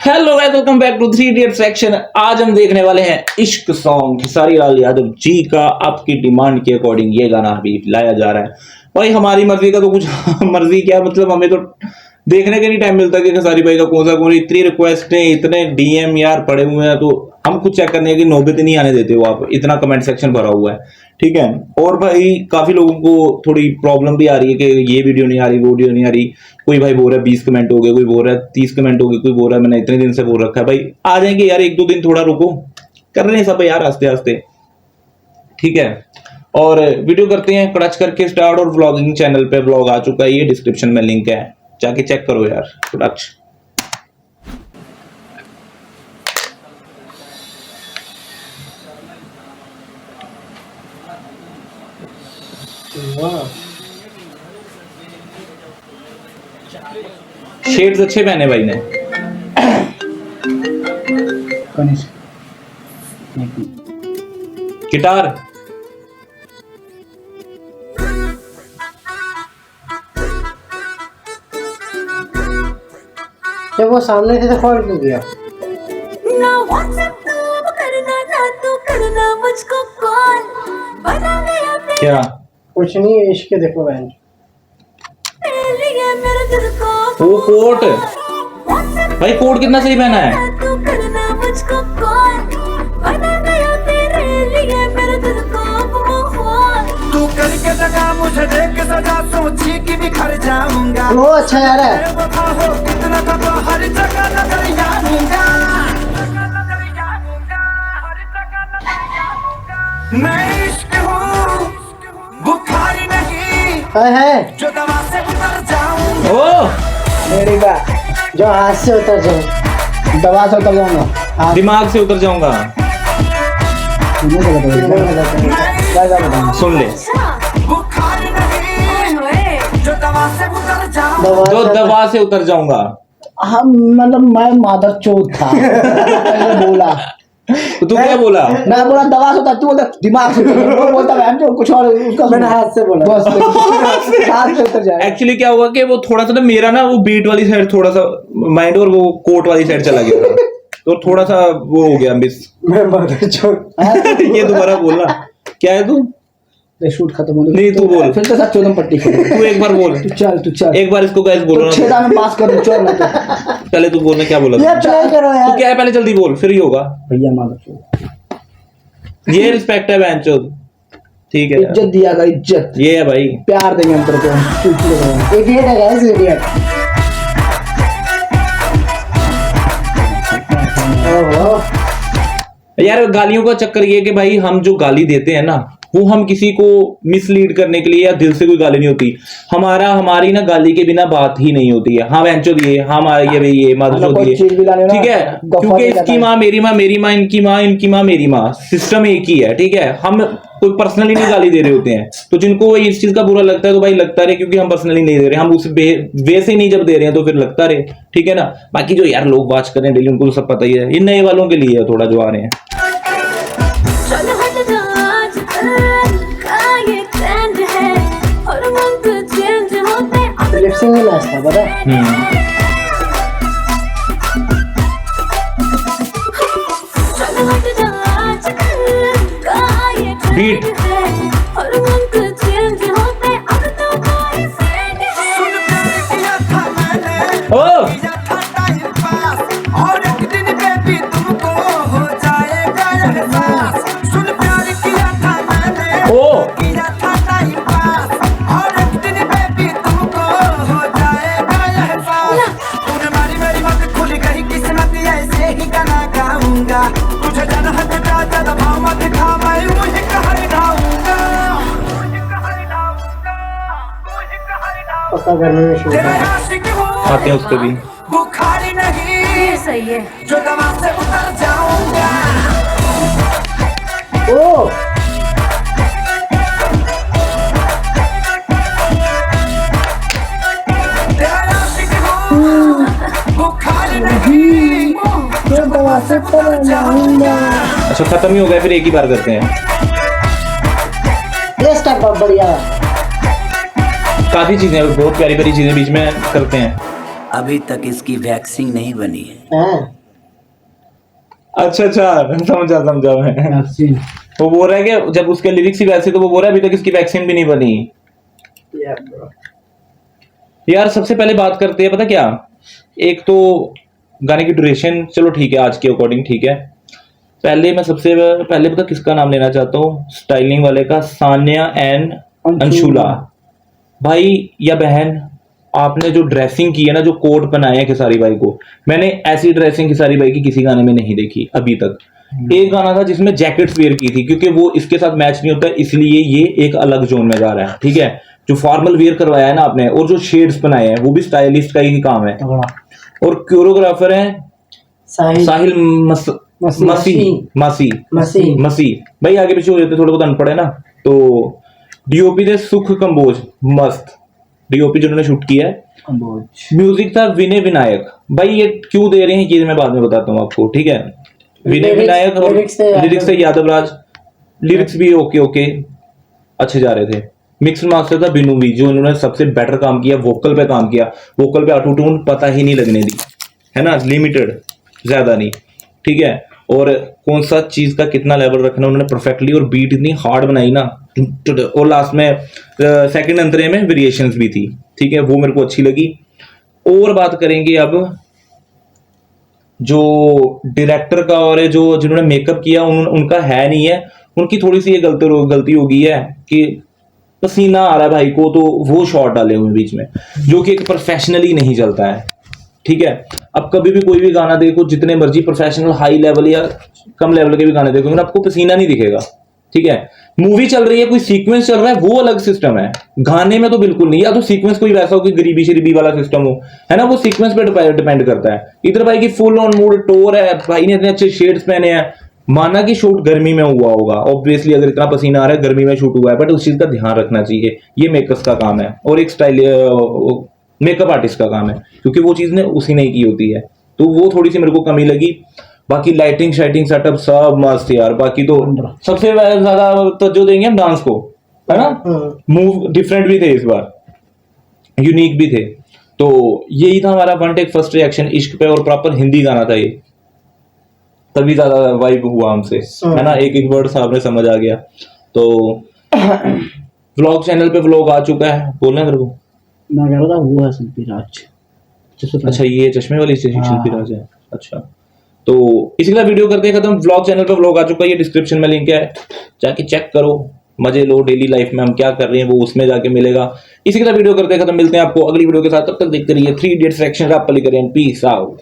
Hello guys, welcome back to 3 idiot section. आज हम देखने वाले हैं इश्क सॉन्ग। खेसारी लाल यादव जी का आपकी डिमांड के अकॉर्डिंग ये गाना अभी लाया जा रहा है। भाई हमारी मर्जी का तो कुछ मर्जी क्या, मतलब हमें तो देखने के नहीं टाइम मिलता कि खेसारी भाई का कौन इतनी रिक्वेस्ट है, इतने डीएम यार पड़े हुए हैं, तो हम खुद चेक करने की नौबत नहीं आने देते हो आप। इतना कमेंट सेक्शन भरा हुआ है, ठीक है। और भाई काफी लोगों को थोड़ी प्रॉब्लम भी आ रही है कि ये वीडियो नहीं आ रही, वो वीडियो नहीं आ रही। कोई भाई बोल रहा है 20 कमेंट हो गए, कोई बोल रहा है 30 कमेंट हो गए, कोई बोल रहा है मैंने इतने दिन से बोल रखा है। भाई आ जाएंगे यार, एक दो दिन थोड़ा रुको, कर रहे हैं सब यार आस्ते आस्ते, ठीक है। और वीडियो करते हैं क्रच करके स्टार्ट। और व्लॉगिंग चैनल पे व्लॉग आ चुका है, ये डिस्क्रिप्शन में लिंक है, जाके चेक करो यार। क्रच शेड्स अच्छे पहने भाई ने। गिटार जब वो सामने थे तो कॉल क्यों किया? ना व्हाट्सएप तू करना, ना तू करना मुझको कॉल। बना गया क्या कुछ नहीं, इश्क देखो बहन। तेरे लिए मेरे दिल को वो कोट भाई, कोट कितना सही पहना है। ना तू करना मुझको कॉल। बना गया तेरे लिए मेरे दिल को तू करके लगा मुझे देख सजा, सोची कि बिखर जाऊंगा। वो अच्छा यार है। वफा हो कितना दफा हर जगह नजर आऊंगा। मैं इश्क हूँ बुखार नहीं, है जो दवा से उतर जाऊं। ओ मेरी बात जो हाथ से उतर जाए, दवा से उतर जाऊंगा, हाथ दिमाग से उतर जाऊंगा। सुन ले, बुखार नहीं, जो दवा से उतर जाऊं। जो दवा से उतर जाऊंगा। हम मतलब मैं मादर चोट था। मैंने बोला, तो तू क्या बोला? मैं बोला दवा से उतर, तू बोलता दिमाग से उतर। वो बोलता मैं जो कुछ और, उसका मैंने हाथ से बोला, बस हाथ से उतर जाए। एक्चुअली क्या हुआ कि वो थोड़ा सा ना मेरा ना वो बीट वाली साइड थोड़ा सा माइंड और वो कोट वाली साइड चला गया था, तो थोड़ा सा वो हो गया मिस। मैं मादर चोट। ये दोबारा बोलना, क्या है तू? शूट खत्म हो नहीं तू बोल, फिर तो साथ चौदह पट्टी तू एक बार बोल, तू चल एक बार इसको गाइस बोलो ना। छेदा में पास कर दो, चल ना तो पहले तू बोलना, क्या बोला ये ट्राई करो तू? यार। क्या है पहले जल्दी बोल, फिर ही होगा। भैया मादर चोट, ये रिस्पेक्ट है बहनचोद, ठीक है यार। इज्जत दिया कर, इज्जत ये है भाई, प्यार देंगे हम तेरे को। इडियट है गाइस, इडियट। ओहो यार गालियों का चक्कर ये है कि भाई हम जो गाली देते हैं ना, वो हम किसी को मिसलीड करने के लिए या दिल से कोई गाली नहीं होती। हमारी ना गाली के बिना बात ही नहीं होती है। हाँ बहनचोद ये, हाँ ये भाई ये मादरचोद ये, ठीक है। क्योंकि इसकी माँ मेरी माँ, मेरी माँ इनकी माँ, इनकी माँ मेरी माँ, सिस्टम एक ही है, ठीक है। हम कोई पर्सनली नहीं गाली दे रहे होते हैं, तो जिनको इस चीज का बुरा लगता है तो भाई लगता रहे, क्योंकि हम पर्सनली नहीं दे रहे, हम उस वे से नहीं जब दे रहे हैं तो फिर लगता रहे, ठीक है ना। बाकी जो यार लोग वॉच कर रहे हैं डेली, उनको तो सब पता ही है। इन नए वालों के लिए है थोड़ा जो आ रहे हैं। चल हट जा आजकल का ये ट्रेंड है और रंग चेंज होते अब लिपसिंग में मैच था पता है? चल हट जा आजकल का ये Beat. ट्रेंड है और रंग चेंज होते अब तो कोई फ्रेंड है। सुन प्यार किया था मैंने, ओ किया था टाइम पास, और एक दिन बेबी तुमको हो जाएगा एहसास। सुन प्यार किया था मैंने, ओ किया था टाइम पास, और एक दिन बेबी तुमको हो जाएगा एहसास। तूने मारी मेरी बात खुल गई किस्मत, ऐसे ही गाना गाऊंगा। तुझे जन हट जा ज्यादा भाव मत खा, मैं मुझे कहर ढाऊंगा। पक्का करने में शूट तेरा है। आशिक हूँ, आते हैं उस पे भी। बुखारी नहीं, ये सही है। जो दवा से उतर जाऊंगा। ओ तेरा आशिक हूँ, बुखारी नहीं, जो दवा से उतर जाऊंगा। अच्छा खत्म ही हो गया, फिर एक ही बार करते हैं। ये स्टेप बहुत बढ़िया है। काफी चीजें, बहुत प्यारी प्यारी चीजें बीच में करते हैं। अभी तक इसकी वैक्सीन नहीं बनी है। अच्छा समझा मैं। वैक्सीन वो बोल रहा है कि जब उसके लिरिक्स ही वैसे, तो वो बोल रहा है अभी तक इसकी वैक्सीन भी नहीं बनी। यार सबसे पहले बात करते हैं, पता क्या, एक तो गाने की ड्यूरेशन, चलो ठीक है आज के अकॉर्डिंग ठीक है। पहले मैं सबसे पहले पता किसका नाम लेना चाहता हूँ, स्टाइलिंग वाले का, सान्या एंड अंशुला। भाई या बहन, आपने जो ड्रेसिंग की है ना, जो कोट बनाए हैं खेसारी भाई को, मैंने ऐसी ड्रेसिंग खेसारी भाई की किसी गाने में नहीं देखी अभी तक। एक गाना था जिसमें जैकेट्स वेयर की थी, क्योंकि वो इसके साथ मैच नहीं होता, इसलिए ये एक अलग जोन में जा रहा है, ठीक है। जो फॉर्मल वेयर करवाया है ना आपने, और जो शेड्स बनाए हैं, वो भी स्टाइलिस्ट का ही काम है। और कोरियोग्राफर है साहिल मसी। भाई आगे पीछे हो जाते, थोड़े बहुत अनपढ़ है ना। तो डीओपी थे सुख कंबोज, मस्त डीओपी जिन्होंने शूट किया है। म्यूजिक था विनय विनायक। भाई ये क्यों दे रहे हैं ये मैं बाद में बताता हूँ आपको, ठीक है। विनय विनायक और लिरिक्स से यादव राज, लिरिक्स भी ओके अच्छे जा रहे थे। मिक्स मास्टर था बिनू भी, जो उन्होंने सबसे बेटर काम किया, वोकल पे काम किया। वोकल पे ऑटो ट्यून पता ही नहीं लगने दी, है ना, लिमिटेड, ज्यादा नहीं, ठीक है। और कौन सा चीज का कितना लेवल रखना उन्होंने परफेक्टली, और बीट इतनी हार्ड बनाई ना, और लास्ट में सेकंड अंतरे में वेरिएशंस भी थी, ठीक है, वो मेरे को अच्छी लगी। और बात करेंगे अब जो डायरेक्टर का, और जो जिन्होंने मेकअप किया उनका है नहीं है, उनकी थोड़ी सी ये गलती हो गई है कि पसीना आ रहा है भाई को, तो वो शॉट डाले हुए बीच में, जो कि एक प्रोफेशनली नहीं चलता है, ठीक है। अब कभी भी कोई भी गाना देखो, जितने मर्जी प्रोफेशनल हाई लेवल या कम लेवल के भी गाने देखो, आपको पसीना नहीं दिखेगा, ठीक है। मूवी चल रही है, कोई सीक्वेंस चल रहा है, वो अलग सिस्टम है। गाने में तो बिल्कुल नहीं, या तो सीक्वेंस कोई वैसा हो कि गरीबी शरीबी वाला सिस्टम हो, है ना, वो सीक्वेंस पे डिपेंड करता है। इधर भाई की फुल ऑन मूड टोर है, भाई ने इतने अच्छे शेड्स पहने हैं, माना कि शूट गर्मी में हुआ होगा, ऑब्वियसली अगर इतना पसीना आ रहा है गर्मी में शूट हुआ है, बट उस चीज का ध्यान रखना चाहिए, ये मेकर्स का काम है, और एक स्टाइल मेकअप आर्टिस्ट का काम है, क्योंकि वो चीज ने उसी ने की होती है। तो वो थोड़ी सी मेरे को कमी लगी। बाकी लाइटिंग शाइटिंग सेटअप सब मस्त यार। बाकी तो सबसे ज्यादा तवज्जो देंगे हम डांस को, है ना, मूव डिफरेंट भी थे इस बार, यूनिक भी थे। तो यही था हमारा वन टेक फर्स्ट रिएक्शन इश्क पे, और प्रॉपर हिंदी गाना था ये, तभी ज्यादा वाइब हुआ हमसे, है ना, एक वर्ड सामने समझ आ गया। तो व्लॉग चैनल पे व्लॉग आ चुका है, बोलना तेरे को मैं कह रहा था वो है शिल्पी राज। अच्छा ये चश्मे वाली शिल्पी राज है, अच्छा। तो इसी के साथ वीडियो करते हैं खत्म। व्लॉग चैनल पे व्लॉग आ चुका है, ये डिस्क्रिप्शन में लिंक है, जाके चेक करो, मजे लो, डेली लाइफ में हम क्या कर रहे हैं वो उसमें जाके मिलेगा। इसी के साथ वीडियो करते हैं खत्म, मिलते हैं आपको अगली वीडियो के साथ, तब तक देखते रहिए 3 इडियट्स रिएक्शन, आप पली करें, पीस आउट।